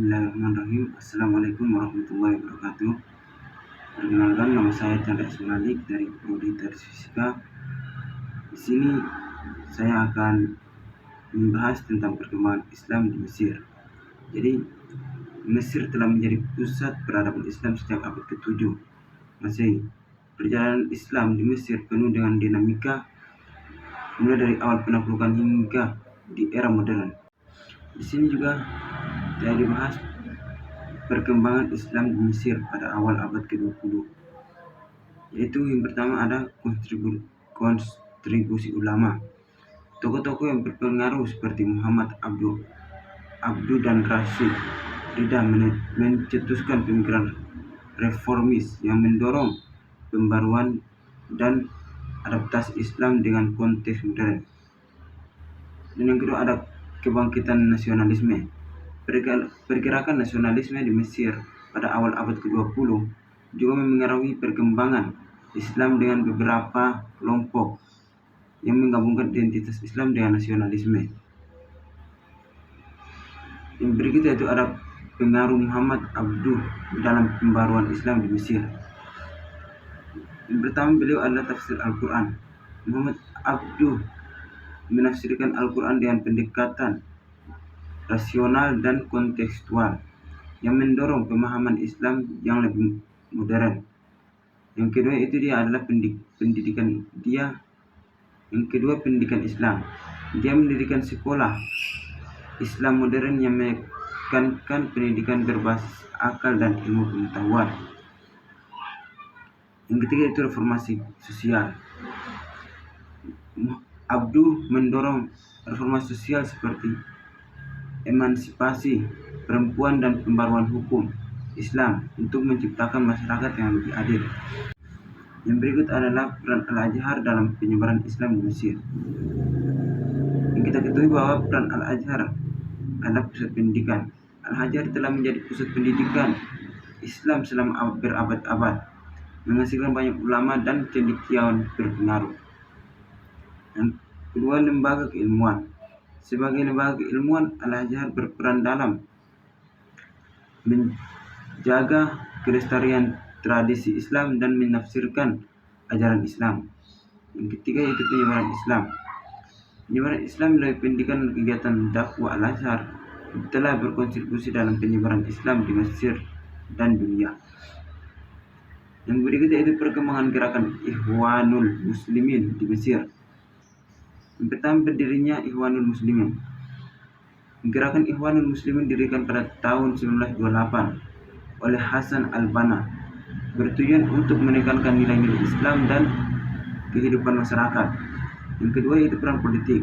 Bismillahirrahmanirrahim. Assalamualaikum warahmatullahi wabarakatuh. Perkenalkan, nama saya Chandra Ismalik dari Prodi Teknik Fisika. Di sini saya akan membahas tentang perkembangan Islam di Mesir. Jadi, Mesir telah menjadi pusat peradaban Islam sejak abad ke-7 Masehi. Perjalanan Islam di Mesir penuh dengan dinamika, mulai dari awal penaklukan hingga di era modern. Di sini juga saya dibahas perkembangan Islam di Mesir pada awal abad ke-20, yaitu yang pertama ada kontribusi ulama. Tokoh-tokoh yang berpengaruh seperti Muhammad Abdu dan Rashid Rida mencetuskan pemikiran reformis yang mendorong pembaruan dan adaptasi Islam dengan konteks modern. Dan yang kedua ada kebangkitan nasionalisme. Pergerakan nasionalisme di Mesir pada awal abad ke-20 juga memengaruhi perkembangan Islam dengan beberapa kelompok yang menggabungkan identitas Islam dengan nasionalisme. Yang berikutnya itu ada pengaruh Muhammad Abduh dalam pembaruan Islam di Mesir. Yang pertama, beliau adalah tafsir Al-Quran. Muhammad Abduh menafsirkan Al-Quran dengan pendekatan rasional dan kontekstual yang mendorong pemahaman Islam yang lebih modern. Yang kedua itu dia adalah pendidikan Islam. Dia mendirikan sekolah Islam modern yang menekankan pendidikan berbasis akal dan ilmu pengetahuan. Yang ketiga itu reformasi sosial. Abduh mendorong reformasi sosial seperti emansipasi perempuan dan pembaruan hukum Islam untuk menciptakan masyarakat yang lebih adil. Yang berikut adalah peran Al-Azhar dalam penyebaran Islam di Mesir. Yang kita ketahui bahwa peran Al-Azhar adalah pusat pendidikan. Al-Azhar telah menjadi pusat pendidikan Islam selama berabad-abad, menghasilkan banyak ulama dan cendekiawan berpengaruh. Yang kedua, lembaga keilmuan. Sebagai lembaga keilmuan, Al-Azhar berperan dalam menjaga kelestarian tradisi Islam dan menafsirkan ajaran Islam. Yang ketiga yaitu penyebaran Islam. Penyebaran Islam melalui pendidikan dan kegiatan dakwah Al-Azhar telah berkontribusi dalam penyebaran Islam di Mesir dan dunia. Yang berikutnya itu perkembangan gerakan Ikhwanul Muslimin di Mesir. Yang pertama, berdirinya Ikhwanul Muslimin. Gerakan Ikhwanul Muslimin didirikan pada tahun 1928 oleh Hasan al-Banna, bertujuan untuk menekankan nilai-nilai Islam dan kehidupan masyarakat. Yang kedua yaitu peran politik.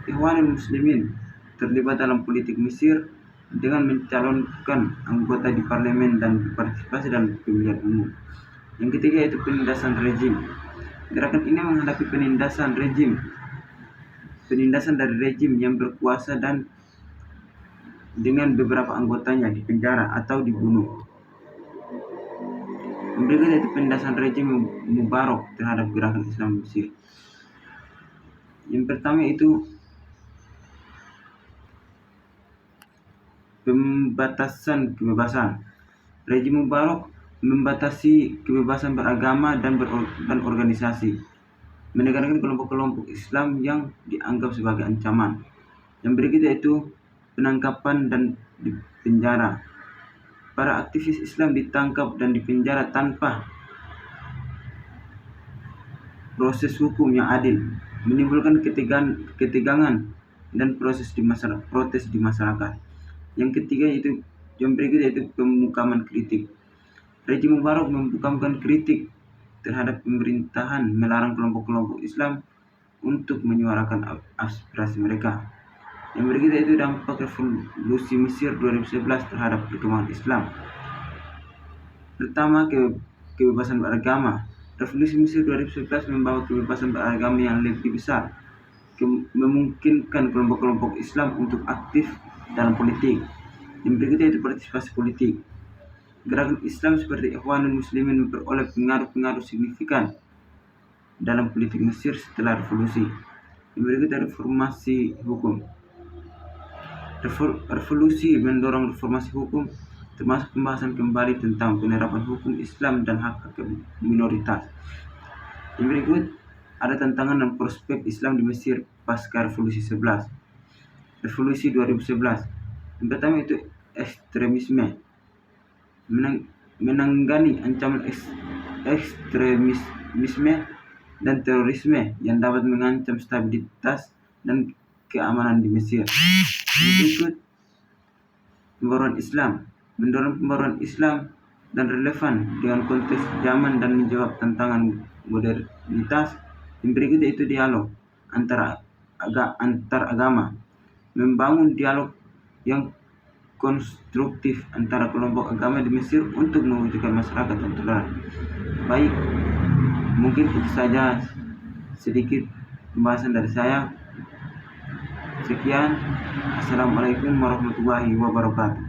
Ikhwanul Muslimin terlibat dalam politik Mesir dengan mencalonkan anggota di parlemen dan berpartisipasi dalam pemilihan umum. Yang ketiga yaitu penindasan rejim. Gerakan ini menghadapi penindasan dari rejim yang berkuasa dan dengan beberapa anggotanya dipenjara atau dibunuh. Yang berikutnya yaitu penindasan rejim Mubarak terhadap gerakan Islam Mesir. Yang pertama itu pembatasan kebebasan. Rejim Mubarak membatasi kebebasan beragama dan organisasi, menekankan kelompok-kelompok Islam yang dianggap sebagai ancaman. Yang berikutnya yaitu penangkapan dan dipenjara. Para aktivis Islam ditangkap dan dipenjara tanpa proses hukum yang adil, menimbulkan ketegangan dan protes di masyarakat. Yang ketiga yaitu yang berikutnya yaitu pemukaman kritik. Rejim Mubarak membukamkan kritik terhadap pemerintahan, melarang kelompok-kelompok Islam untuk menyuarakan aspirasi mereka. Yang berikutnya itu dampak revolusi Mesir 2011 terhadap perkembangan Islam. Pertama, kebebasan beragama. Revolusi Mesir 2011 membawa kebebasan beragama yang lebih besar, memungkinkan kelompok-kelompok Islam untuk aktif dalam politik. Yang berikutnya itu partisipasi politik. Gerakan Islam seperti Ikhwanul Muslimin memperoleh pengaruh-pengaruh signifikan dalam politik Mesir setelah revolusi. Yang berikutnya reformasi hukum. Revolusi mendorong reformasi hukum, termasuk pembahasan kembali tentang penerapan hukum Islam dan hak-hak minoritas. Yang berikut ada tantangan dan prospek Islam di Mesir pasca Revolusi 11. Revolusi 2011. Yang pertama itu ekstremisme. Menangani ancaman ekstremisme dan terorisme yang dapat mengancam stabilitas dan keamanan di Mesir. Berikut pembaruan Islam, mendorong pembaruan Islam dan relevan dengan konteks zaman dan menjawab tantangan modernitas. Yang berikut yaitu dialog antar agama, membangun dialog yang konstruktif antara kelompok agama di Mesir untuk mewujudkan masyarakat yang toleran. Baik, mungkin itu saja sedikit pembahasan dari saya. Sekian, assalamualaikum warahmatullahi wabarakatuh.